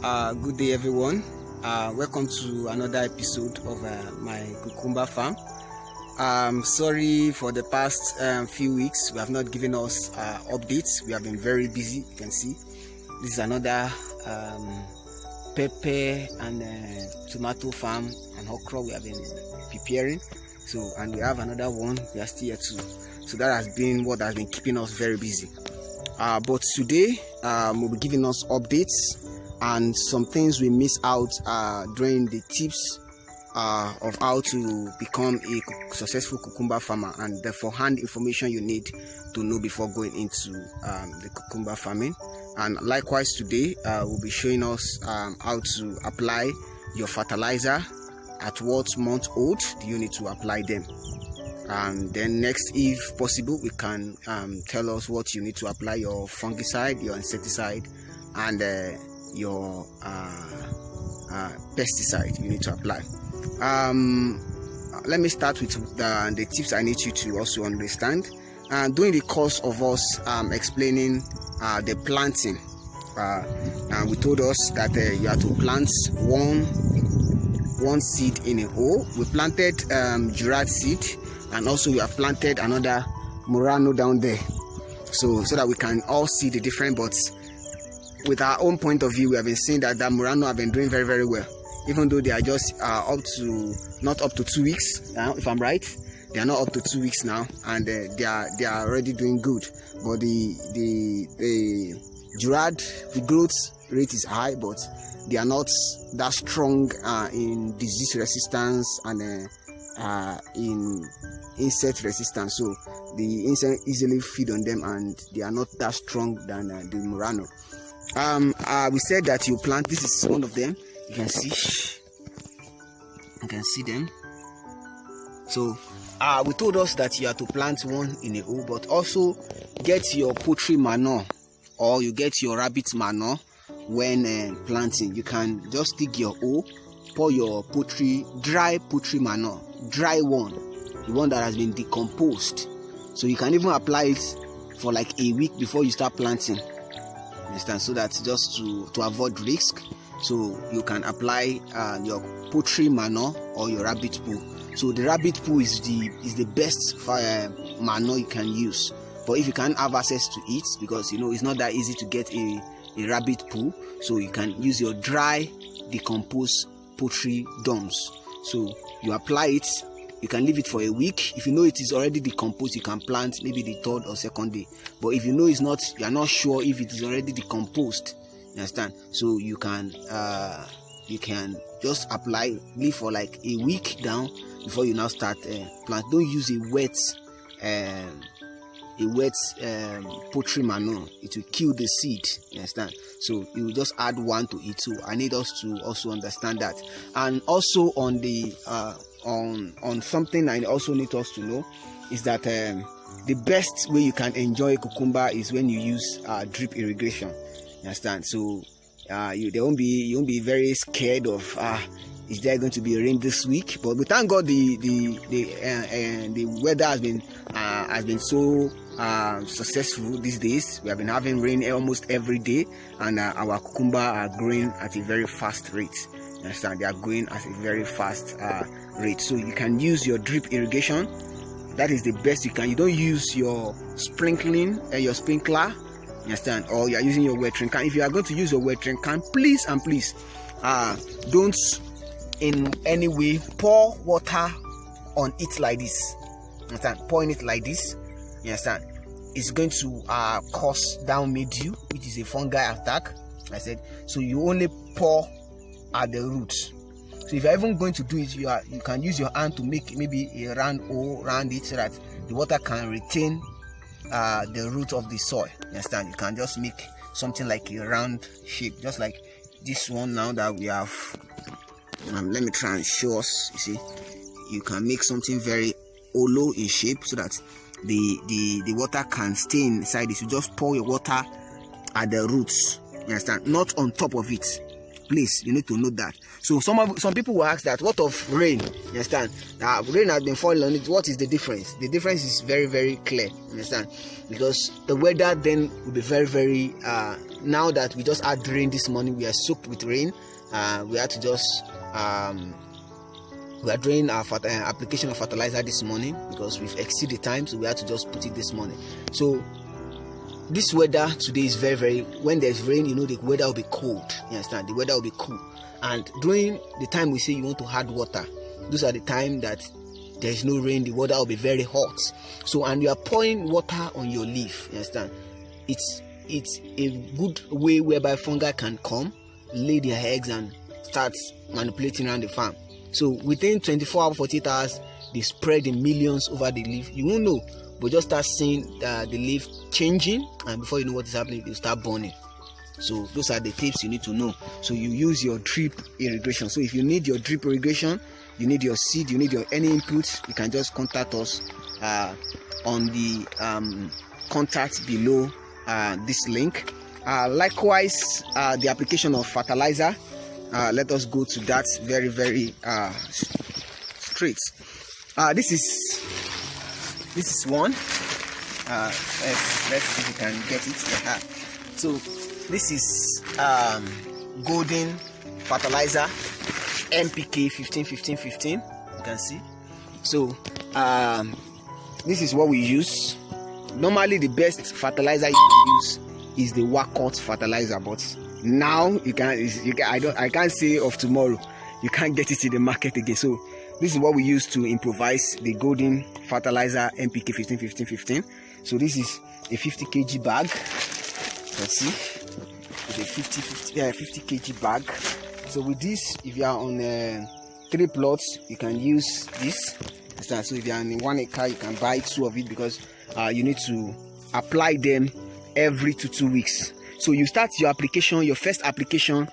Good day, everyone. Welcome to another episode of my cucumber farm. Sorry for the past few weeks. We have not given us updates. We have been very busy. You can see this is another pepper and tomato farm and okra we have been preparing. So, and we have another one. We are still here too. So that has been what has been keeping us very busy. But today we'll be giving us updates and some things we missed out during the tips of how to become a successful cucumber farmer, and the forehand information you need to know before going into the cucumber farming. And likewise today we'll be showing us how to apply your fertilizer, at what month old do you need to apply them. And then next, if possible, we can tell us what you need to apply your fungicide, your insecticide, and your pesticide you need to apply. Let me start with the tips I need you to also understand. During the course of us explaining the planting, we told us that you have to plant one seed in a hole. We planted Girard seed, and also we have planted another Murano down there, so that we can all see the difference. But with our own point of view, we have been seeing that Murano have been doing very, very well, even though they are just not up to 2 weeks now, if I'm right. They are not up to 2 weeks now, and they are already doing good. But the Girard, the growth rate is high, but they are not that strong in disease resistance and in insect resistance. So the insect easily feed on them, and they are not that strong than the Murano. We said that you plant. This is one of them. You can see them. So we told us that you have to plant one in a hole, but also get your poultry manure, or you get your rabbit manure when planting. You can just dig your hole, pour your dry poultry manure, dry one, the one that has been decomposed. So you can even apply it for like a week before you start planting. Understand? So that's just to avoid risk. So you can apply your poultry manure or your rabbit poo. So the rabbit poo is the best manure you can use. But if you can't have access to it, because it's not that easy to get a rabbit poo, so you can use your dry decomposed poultry domes. So you apply it. You can leave it for a week. If you know it is already decomposed, you can plant maybe the third or second day. But if you know it's not, you are not sure if it is already decomposed, you understand? So you can just apply, leave for like a week down before you now start plant. Don't use a wet poultry manure. It will kill the seed, you understand? So you will just add one to it. So I need us to also understand that. And also on the on something I also need us to know is that the best way you can enjoy cucumber is when you use drip irrigation, you understand? So you won't be very scared of is there going to be a rain this week. But we thank God the weather has been so successful these days. We have been having rain almost every day, and our cucumber are growing at a very fast rate. You understand? They are growing at a very fast rate. So you can use your drip irrigation. That is the best you can. You don't use your sprinkler, you understand? Or you are using your watering can. If you are going to use your watering can, please don't in any way pour water on it like this. You understand? Pouring it like this, you understand, it's going to cause down mildew, which is a fungi attack. I said, so you only pour at the roots. So if you're even going to do it, you can use your hand to make maybe a round hole around it, so that the water can retain the root of the soil. You understand? You can just make something like a round shape, just like this one now that we have. Let me try and show us. You see, you can make something very hollow in shape, so that the water can stay inside it. You just pour your water at the roots, you understand, not on top of it. place. You need to know that. So some people will ask that, what of rain? You understand? Rain has been falling on it. What is the difference? The difference is very, very clear. You understand? Because the weather then will be very, very now that we just had rain this morning, we are soaked with rain. We had to just we are doing our application of fertilizer this morning because we've exceeded the time, so we had to just put it this morning. So this weather today is very, very, when there's rain, you know, the weather will be cold. You understand? The weather will be cool. And during the time we say you want to add water, those are the time that there's no rain, the water will be very hot. So, and you are pouring water on your leaf. You understand? It's a good way whereby fungi can come, lay their eggs, and start manipulating around the farm. So within 24 hours, 48 hours, they spread in millions over the leaf. You won't know, but just start seeing the leaf changing, and before you know what is happening, they start burning. So those are the tips you need to know. So you use your drip irrigation. So if you need your drip irrigation, you need your seed, you need your any input, you can just contact us on the contact below this link. Likewise, the application of fertilizer. Let us go to that very, very straight. This is one. Let's see if we can get it. So this is golden fertilizer NPK 15-15-15. You can see. So this is what we use. Normally the best fertilizer you can use is the Wakot fertilizer, but now I can't say of tomorrow you can't get it in the market again. So this is what we use to improvise the golden fertilizer NPK 15-15-15. So this is a 50 kg bag. Let's see, it's a 50 kg bag. So with this, if you are on 3 plots, you can use this. So if you are in 1 acre, you can buy 2 of it, because you need to apply them every 2 weeks. So you start your application, your first application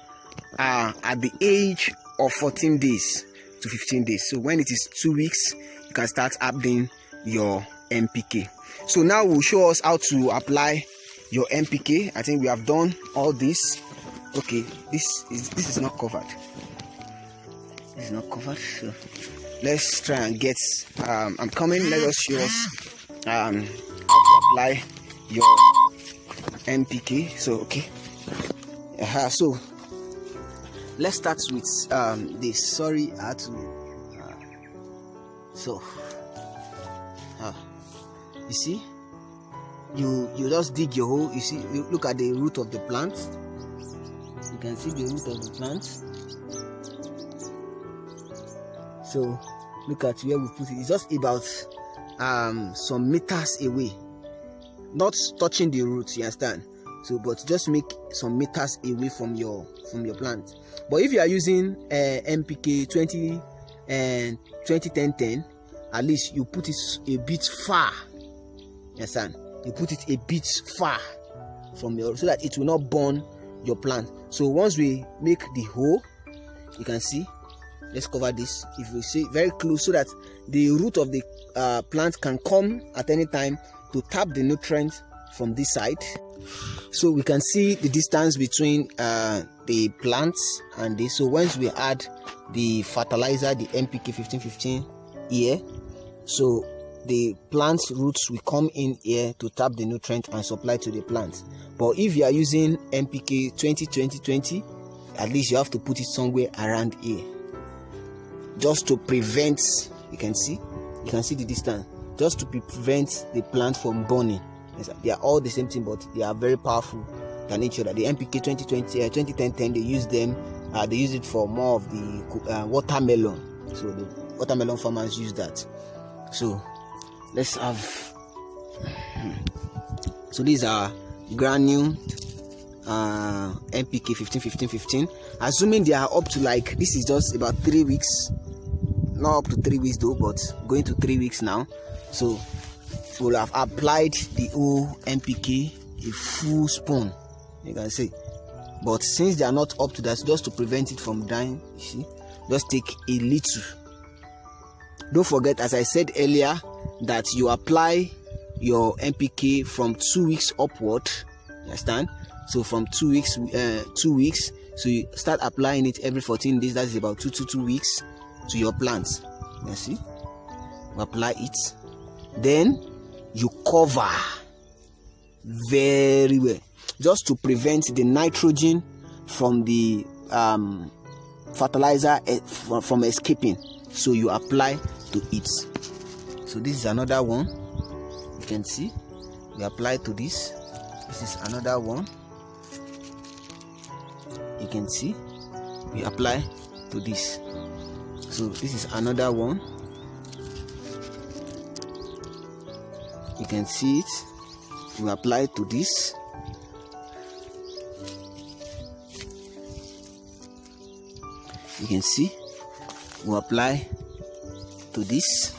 at the age of 14 days to 15 days. So when it is 2 weeks, you can start adding your NPK. So now we'll show us how to apply your NPK. I think we have done all this. Okay, this is not covered. This is not covered. So let's try and get I'm coming. Let us show us how to apply your NPK. So okay, so let's start with this. Sorry, I had to you see, you just dig your hole. You see, you look at the root of the plant. You can see the root of the plant. So look at where we put it. It's just about some meters away, not touching the roots, you understand? So but just make some meters away from your plant. But if you are using NPK 20 and 20-10-10, at least you put it a bit far, you understand? You put it a bit far from your, so that it will not burn your plant. So once we make the hole, you can see, let's cover this. If we see very close, so that the root of the plant can come at any time to tap the nutrients from this side. So we can see the distance between the plants and this. So once we add the fertilizer, the NPK 15-15 here, so the plant's roots will come in here to tap the nutrient and supply to the plant. But if you are using NPK 20-20-20, at least you have to put it somewhere around here, just to prevent, you can see the distance, just to prevent the plant from burning. They are all the same thing, but they are very powerful than each other. The NPK 20-10-10, they use them, they use it for more of the watermelon. So the watermelon farmers use that. So let's have, so these are granule NPK 15-15-15. Assuming they are up to, like, this is just about 3 weeks, not up to 3 weeks though, but going to 3 weeks now. So we'll have applied the whole NPK, a full spoon, you can see. But since they are not up to that, just to prevent it from dying, you see, just take a little. Don't forget, as I said earlier, that you apply your NPK from 2 weeks upward. You understand? So from 2 weeks, So you start applying it every 14 days. That is about 2 weeks to your plants. You see, you apply it, then you cover very well, just to prevent the nitrogen from the fertilizer from escaping. So you apply to it. So this is another one. You can see we apply to this. This is another one. You can see we apply to this. So this is another one. You can see it. We apply to this. You can see we apply to this.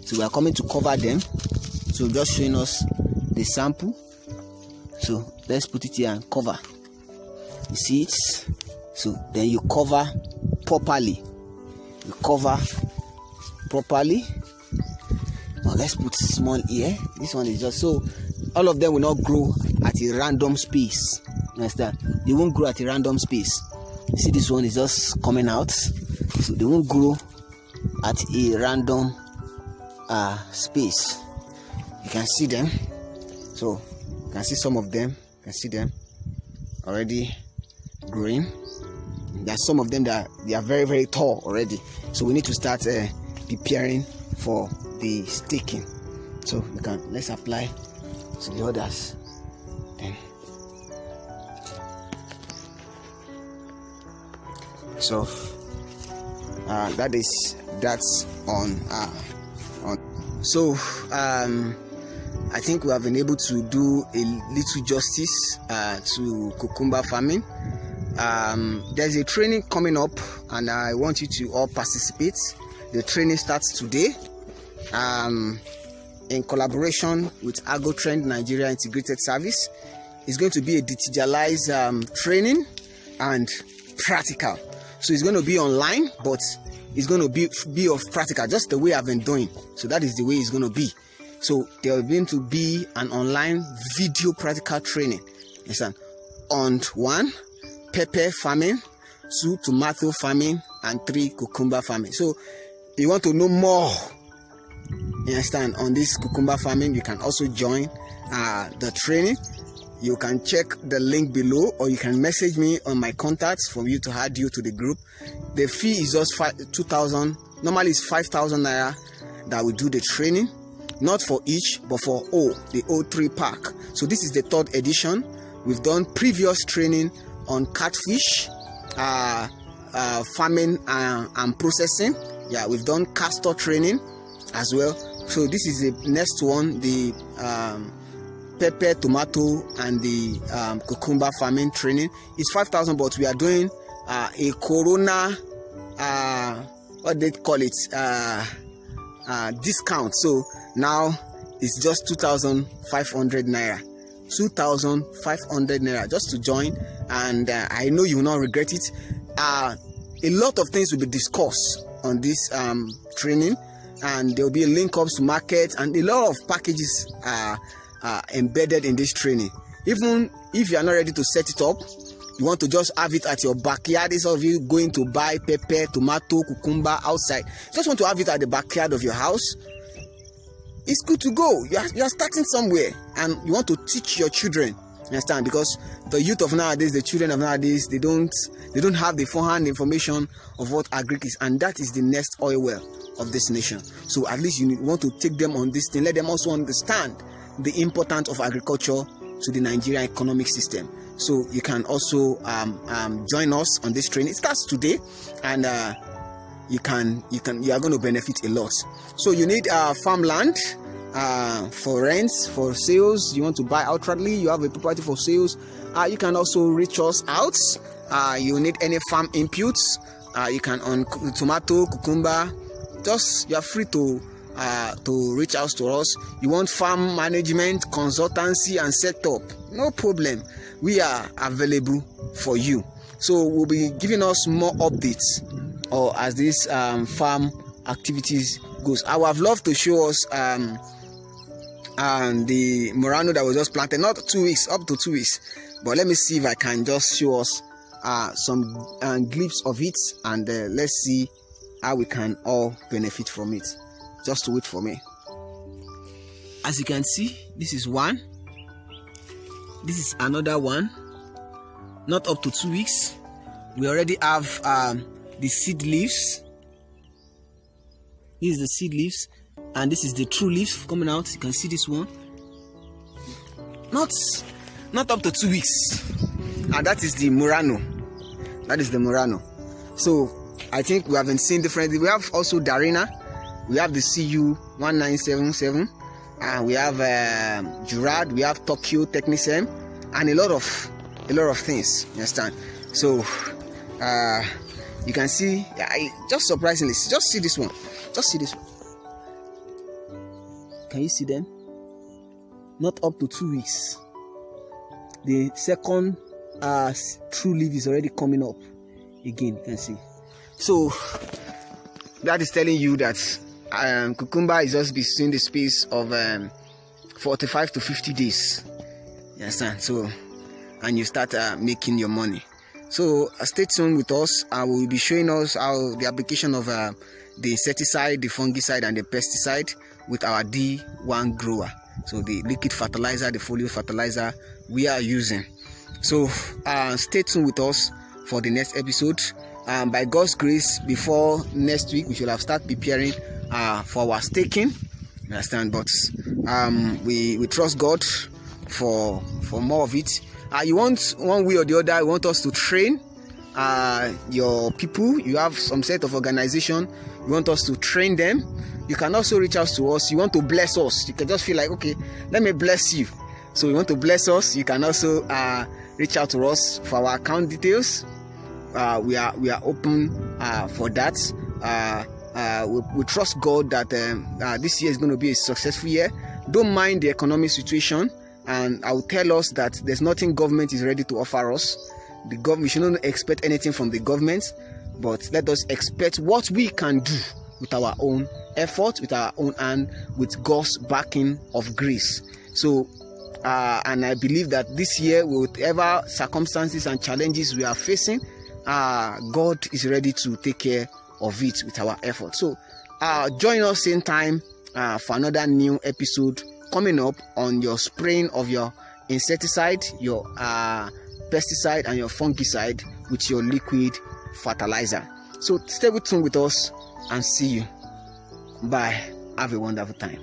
So we are coming to cover them. So just showing us the sample. So let's put it here and cover. You see it? So then you cover properly. You cover properly. Now let's put small here. This one is just so all of them will not grow at a random space. You understand? They won't grow at a random space. You see, this one is just coming out, so they won't grow at a random space. You can see them. So you can see some of them. You can see them already growing. There are some of them that they are very, very tall already. So we need to start preparing for the staking. So let's apply to the others. Then so that's on. So I think we have been able to do a little justice to cucumber farming. There's a training coming up, and I want you to all participate. The training starts today, in collaboration with AgroTrend Nigeria Integrated Service. It's going to be a digitalized training and practical. So it's going to be online, but it's going to be of practical, just the way I've been doing. So that is the way it's going to be. So there is going to be an online video practical training. Listen, on 1, pepper farming, 2, tomato farming, and 3, cucumber farming. So if you want to know more, you understand, on this cucumber farming, you can also join the training. You can check the link below, or you can message me on my contacts for you to add you to the group. The fee is just 2,000. Normally it's 5,000 naira that we do the training, not for each, but for the O3 pack. So this is the 3rd edition. We've done previous training on catfish farming and processing. Yeah, we've done castor training as well. So this is the next one, the pepper, tomato, and the cucumber farming training. It's 5,000, but we are doing a corona what they call it discount. So now it's just 2,500 naira. 2,500 naira just to join, and I know you will not regret it. A lot of things will be discussed on this training, and there will be a link up to market, and a lot of packages are embedded in this training. Even if you are not ready to set it up, you want to just have it at your backyard. Instead of you going to buy pepper, tomato, cucumber outside, just want to have it at the backyard of your house. It's good to go. You are starting somewhere, and you want to teach your children. You understand? Because the youth of nowadays, the children of nowadays, they don't have the forehand information of what agric is, and that is the next oil well of this nation. So at least you want to take them on this thing. Let them also understand the importance of agriculture to the Nigerian economic system. So you can also join us on this training. It starts today, and you are going to benefit a lot. So you need farmland for rents, for sales. You want to buy outrightly, you have a property for sales, you can also reach us out. You need any farm inputs, you can on tomato, cucumber, just you are free to reach out to us. You want farm management, consultancy, and setup, no problem, we are available for you. So we'll be giving us more updates or as this farm activities goes. I would have loved to show us the Morano that was just planted, not 2 weeks, up to 2 weeks, but let me see if I can just show us glimpse of it, and let's see how we can all benefit from it. Just wait for me. As you can see, this is one. This is another one. Not up to 2 weeks. We already have the seed leaves. This is the seed leaves, and this is the true leaf coming out. You can see this one. Not up to 2 weeks. And that is the Murano. That is the Murano. So I think we have been seeing differently. We have also Darina. We have the CU 1977. And we have Jurad. We have Tokyo Technicem, and a lot of things. You understand? So you can see, just surprisingly, just see this one. Just see this one. Can you see them? Not up to 2 weeks. The second true leaf is already coming up again. You can see. So that is telling you that cucumber is just between the space of 45 to 50 days. You understand? So, and you start making your money. So stay tuned with us. I will be showing us how the application of the insecticide, the fungicide, and the pesticide with our D1 grower. So the liquid fertilizer, the foliar fertilizer we are using. So stay tuned with us for the next episode. By God's grace, before next week, we should have started preparing for our staking. You understand? But we trust God for more of it. You want one way or the other, you want us to train your people. You have some set of organization, you want us to train them. You can also reach out to us. You want to bless us, you can just feel like, okay, let me bless you. So you want to bless us, you can also reach out to us for our account details. We are open for that. We trust God that this year is going to be a successful year. Don't mind the economic situation, and I will tell us that there's nothing government is ready to offer us. The government, we shouldn't expect anything from the government, but let us expect what we can do with our own effort, with our own hand, with God's backing of grace. So and I believe that this year, whatever circumstances and challenges we are facing, God is ready to take care of it with our effort. So join us same time for another new episode coming up on your spraying of your insecticide, your pesticide, and your fungicide with your liquid fertilizer. So stay tuned with us and see you. Bye. Have a wonderful time.